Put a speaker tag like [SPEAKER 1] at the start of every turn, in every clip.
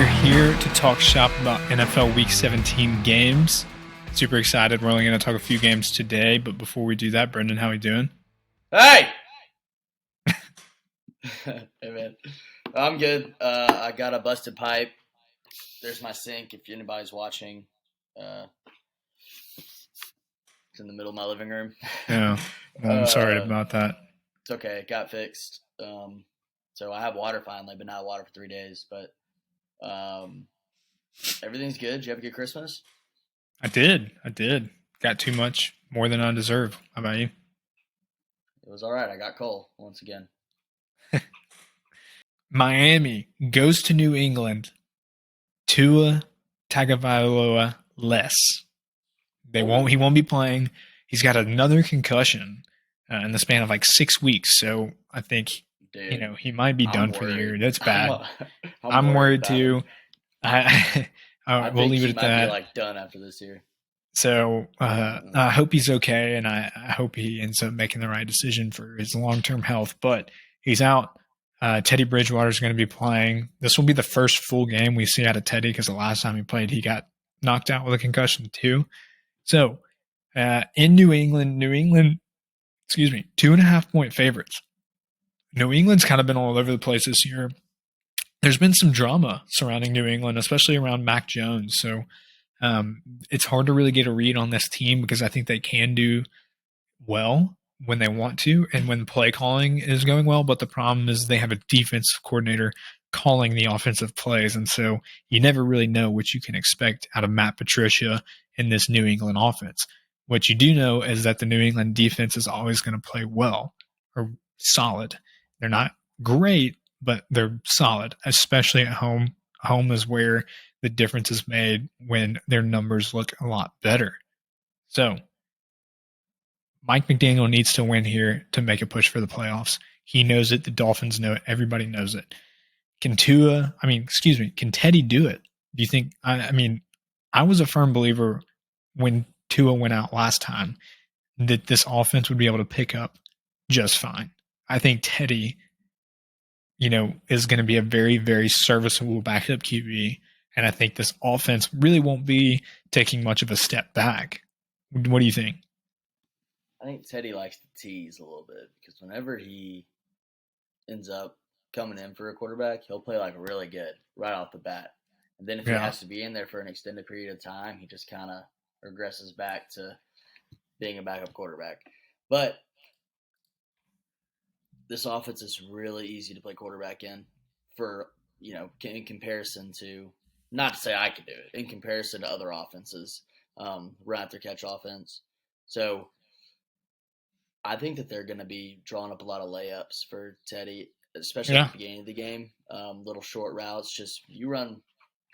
[SPEAKER 1] We're here to talk shop about NFL Week 17 games. Super excited. We're only going to talk a few games today, but before we do that, Brendan, how are you doing?
[SPEAKER 2] Hey! Hey, man. I'm good. I got a busted pipe. There's my sink if anybody's watching. It's in the middle of my living room.
[SPEAKER 1] Yeah. Well, I'm sorry about that.
[SPEAKER 2] It's okay. It got fixed. So I have water finally, but not water for 3 days. But everything's good. Did you have a good Christmas?
[SPEAKER 1] I did. Got too much, more than I deserve. How about you?
[SPEAKER 2] It was all right. I got cold once again.
[SPEAKER 1] Miami goes to New England. Tua Tagovailoa less. He won't be playing. He's got another concussion in the span of like 6 weeks. So I think,
[SPEAKER 2] Dude,
[SPEAKER 1] he might be done
[SPEAKER 2] I'm
[SPEAKER 1] for the
[SPEAKER 2] worried.
[SPEAKER 1] year. That's bad.
[SPEAKER 2] I'm
[SPEAKER 1] worried too.
[SPEAKER 2] him.
[SPEAKER 1] I we'll
[SPEAKER 2] think
[SPEAKER 1] leave
[SPEAKER 2] he
[SPEAKER 1] it at
[SPEAKER 2] might
[SPEAKER 1] that.
[SPEAKER 2] be like done after this year.
[SPEAKER 1] So I hope he's okay, and I hope he ends up making the right decision for his long-term health. But he's out. Teddy Bridgewater is going to be playing. This will be the first full game we see out of Teddy because the last time he played, he got knocked out with a concussion too. So in New England, 2.5-point favorites. New England's kind of been all over the place this year. There's been some drama surrounding New England, especially around Mac Jones. So it's hard to really get a read on this team because I think they can do well when they want to and when play calling is going well. But the problem is they have a defense coordinator calling the offensive plays. And so you never really know what you can expect out of Matt Patricia in this New England offense. What you do know is that the New England defense is always going to play well or solid. They're not great, but they're solid, especially at home. Home is where the difference is made when their numbers look a lot better. So Mike McDaniel needs to win here to make a push for the playoffs. He knows it. The Dolphins know it. Everybody knows it. Can Teddy do it? Do you think, I was a firm believer when Tua went out last time that this offense would be able to pick up just fine. I think Teddy, is going to be a very, very serviceable backup QB. And I think this offense really won't be taking much of a step back. What do you think?
[SPEAKER 2] I think Teddy likes to tease a little bit because whenever he ends up coming in for a quarterback, he'll play like really good right off the bat. And then if he has to be in there for an extended period of time, he just kind of regresses back to being a backup quarterback. But this offense is really easy to play quarterback in for, in comparison to, not to say I could do it, in comparison to other offenses, run after catch offense. So I think that they're going to be drawing up a lot of layups for Teddy, especially at the beginning of the game. Little short routes. Just you run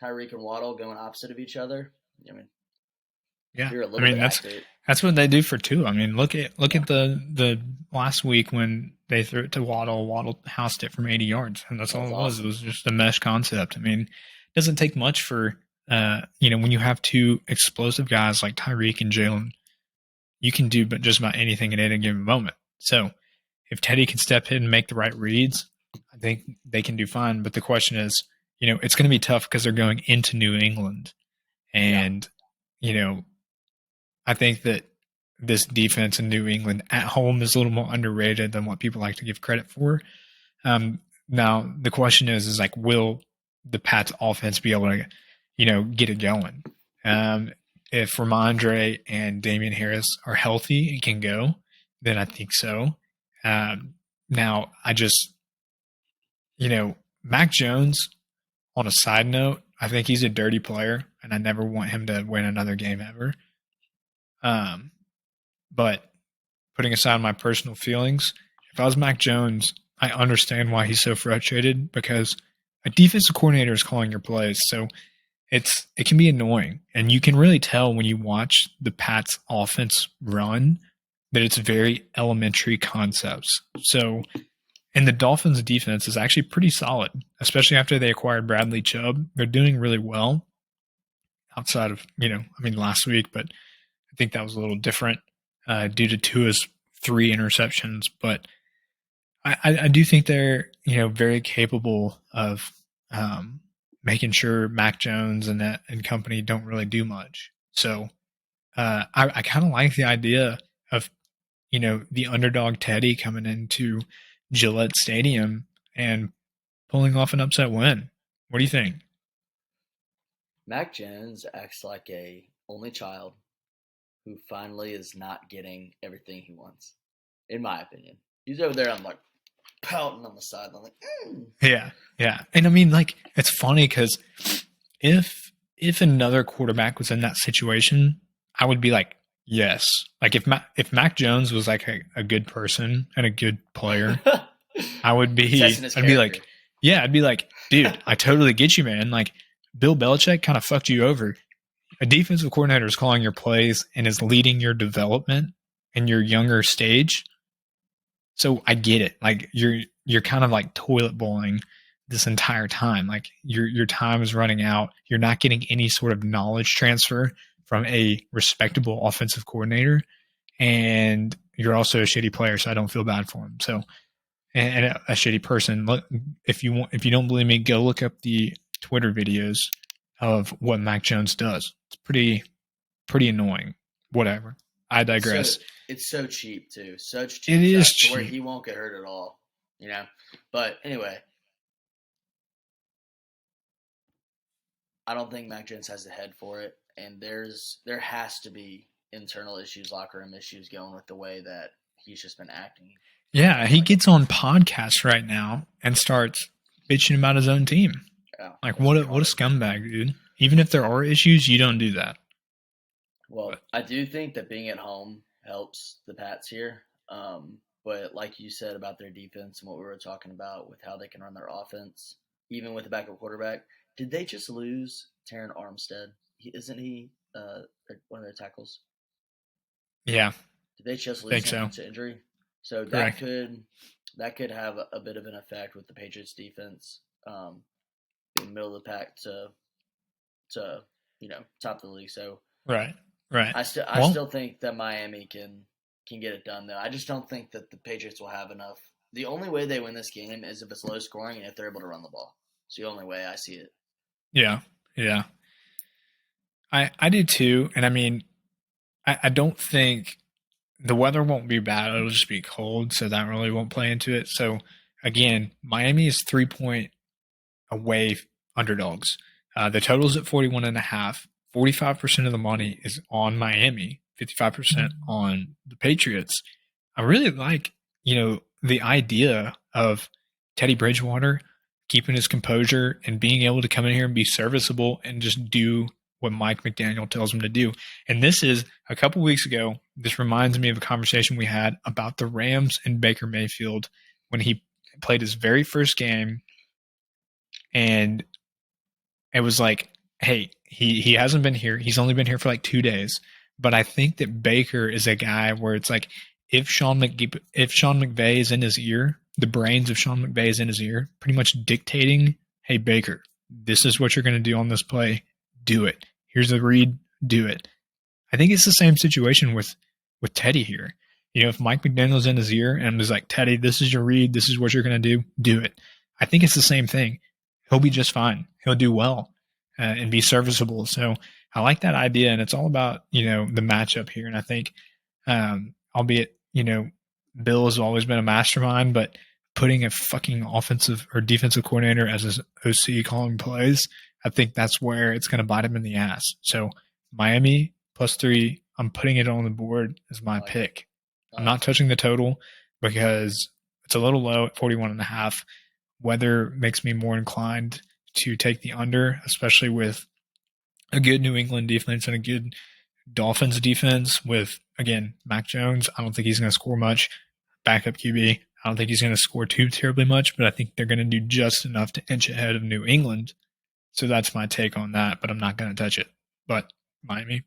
[SPEAKER 2] Tyreek and Waddle going opposite of each other. You're a little bit accurate.
[SPEAKER 1] That's what they do for Tua. Look at the last week when they threw it to Waddle. Waddle housed it from 80 yards, and that's all it was. Awesome. It was just a mesh concept. It doesn't take much for when you have two explosive guys like Tyreek and Jalen. You can do just about anything at any given moment. So if Teddy can step in and make the right reads, I think they can do fine. But the question is, it's going to be tough because they're going into New England. And, I think that this defense in New England at home is a little more underrated than what people like to give credit for. Now, the question is will the Pats offense be able to, get it going? If Ramondre and Damian Harris are healthy and can go, then I think so. Now, Mac Jones, on a side note, I think he's a dirty player, and I never want him to win another game ever. But putting aside my personal feelings, if I was Mac Jones, I understand why he's so frustrated because a defensive coordinator is calling your plays. So it can be annoying. And you can really tell when you watch the Pats offense run that it's very elementary concepts. So, and the Dolphins defense is actually pretty solid, especially after they acquired Bradley Chubb. They're doing really well outside of, last week, but I think that was a little different due to Tua's 3 interceptions. But I do think they're, very capable of making sure Mac Jones and that and company don't really do much. So I kind of like the idea of the underdog Teddy coming into Gillette Stadium and pulling off an upset win. What do you think?
[SPEAKER 2] Mac Jones acts like a only child who finally is not getting everything he wants, in my opinion. He's over there, I'm like pouting on the sideline, like,
[SPEAKER 1] Yeah, yeah, and I mean, like, it's funny because if another quarterback was in that situation, I would be like, yes. Like if Mac Jones was like a good person and a good player,
[SPEAKER 2] testing his
[SPEAKER 1] I'd be
[SPEAKER 2] character.
[SPEAKER 1] like, yeah, I'd be like, dude, I totally get you, man. Like Bill Belichick kind of fucked you over. A defensive coordinator is calling your plays and is leading your development in your younger stage. So I get it. Like you're kind of like toilet bowling this entire time. Like your time is running out. You're not getting any sort of knowledge transfer from a respectable offensive coordinator, and you're also a shitty player. So I don't feel bad for him. So and a shitty person. Look, if you don't believe me, go look up the Twitter videos of what Mac Jones does. It's pretty annoying. Whatever. I
[SPEAKER 2] So
[SPEAKER 1] digress.
[SPEAKER 2] it's so cheap too, such
[SPEAKER 1] It
[SPEAKER 2] cheap
[SPEAKER 1] is
[SPEAKER 2] shots to where
[SPEAKER 1] cheap.
[SPEAKER 2] he won't get hurt at all, you know. But anyway, I don't think Mac Jones has the head for it, and there has to be internal issues, locker room issues, going with the way that he's just been acting
[SPEAKER 1] Yeah, he
[SPEAKER 2] like a
[SPEAKER 1] gets on podcasts right now and starts bitching about his own team.
[SPEAKER 2] yeah,
[SPEAKER 1] Like
[SPEAKER 2] it's
[SPEAKER 1] what a
[SPEAKER 2] retarded.
[SPEAKER 1] scumbag, dude. Even if there are issues, you don't do that.
[SPEAKER 2] Well,
[SPEAKER 1] But
[SPEAKER 2] I do think that being at home helps the Pats here. But like you said about their defense and what we were talking about with how they can run their offense, even with a backup quarterback, did they just lose Taron Armstead? Isn't he one of their tackles?
[SPEAKER 1] yeah,
[SPEAKER 2] Did they
[SPEAKER 1] I
[SPEAKER 2] just lose
[SPEAKER 1] think
[SPEAKER 2] him
[SPEAKER 1] so.
[SPEAKER 2] to injury? So
[SPEAKER 1] Correct.
[SPEAKER 2] that could have a bit of an effect with the Patriots defense, in the middle of the pack to top of the league. So
[SPEAKER 1] Right. Right.
[SPEAKER 2] I
[SPEAKER 1] Well,
[SPEAKER 2] still think that Miami can get it done though. I just don't think that the Patriots will have enough. The only way they win this game is if it's low scoring and if they're able to run the ball. It's the only way I see it.
[SPEAKER 1] yeah. Yeah. I do too. And I mean, I don't think the weather won't be bad. It'll just be cold, so that really won't play into it. So again, Miami is 3 point away underdogs. The total's at 41 and a half. 45% of the money is on Miami, 55% on the Patriots. I really like, the idea of Teddy Bridgewater keeping his composure and being able to come in here and be serviceable and just do what Mike McDaniel tells him to do. And this is a couple weeks ago. This reminds me of a conversation we had about the Rams and Baker Mayfield when he played his very first game, and it was like, hey, he hasn't been here. He's only been here for like 2 days. But I think that Baker is a guy where it's like if Sean McVay is in his ear, the brains of Sean McVay is in his ear, pretty much dictating, hey Baker, this is what you're going to do on this play. Do it. Here's the read. Do it. I think it's the same situation with Teddy here. If Mike McDaniel's in his ear and is like, Teddy, this is your read, this is what you're going to do it. I think it's the same thing. He'll be just fine. He'll do well and be serviceable. So I like that idea, and it's all about the matchup here. And I think, albeit Bill has always been a mastermind, but putting a fucking offensive or defensive coordinator as his OC calling plays, I think that's where it's going to bite him in the ass. So Miami +3. I'm putting it on the board as my
[SPEAKER 2] I like it.
[SPEAKER 1] pick.
[SPEAKER 2] I
[SPEAKER 1] I'm
[SPEAKER 2] like
[SPEAKER 1] not
[SPEAKER 2] it.
[SPEAKER 1] touching the total because it's a little low at 41 and a half. Weather makes me more inclined to take the under, especially with a good New England defense and a good Dolphins defense with, again, Mac Jones. I don't think he's going to score much. Backup QB. I don't think he's going to score too terribly much, but I think they're going to do just enough to inch ahead of New England. So that's my take on that, but I'm not going to touch it. But Miami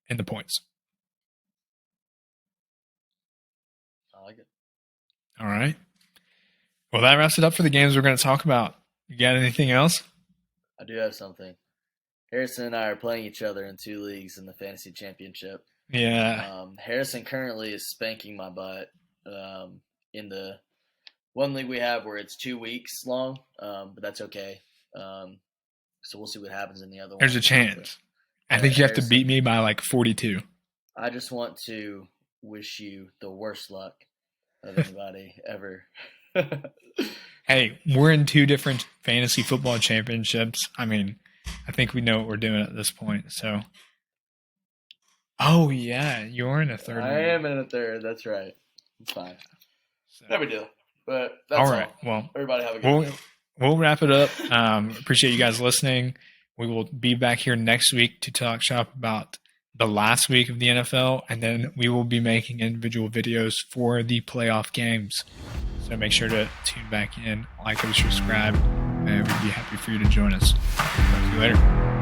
[SPEAKER 1] in the points.
[SPEAKER 2] I like it.
[SPEAKER 1] All right. Well, that wraps it up for the games we're going to talk about. You got anything else?
[SPEAKER 2] I do have something. Harrison and I are playing each other in two leagues in the fantasy championship.
[SPEAKER 1] Yeah.
[SPEAKER 2] Harrison currently is spanking my butt in the one league we have where it's 2 weeks long, but that's okay. Um, So we'll see what happens in the other one.
[SPEAKER 1] There's a chance. I think you have to beat me by like 42.
[SPEAKER 2] I just want to wish you the worst luck of anybody ever.
[SPEAKER 1] Hey, we're in 2 different fantasy football championships. I mean, I think we know what we're doing at this point. So, oh yeah, you're in a third.
[SPEAKER 2] I am in a third. That's right. It's fine.
[SPEAKER 1] So,
[SPEAKER 2] no big deal. But that's
[SPEAKER 1] all right. Well,
[SPEAKER 2] everybody have a good day.
[SPEAKER 1] We'll wrap it up. Appreciate you guys listening. We will be back here next week to talk shop about the last week of the NFL, and then we will be making individual videos for the playoff games. So make sure to tune back in, like and subscribe, and we'd be happy for you to join us. Talk to you later.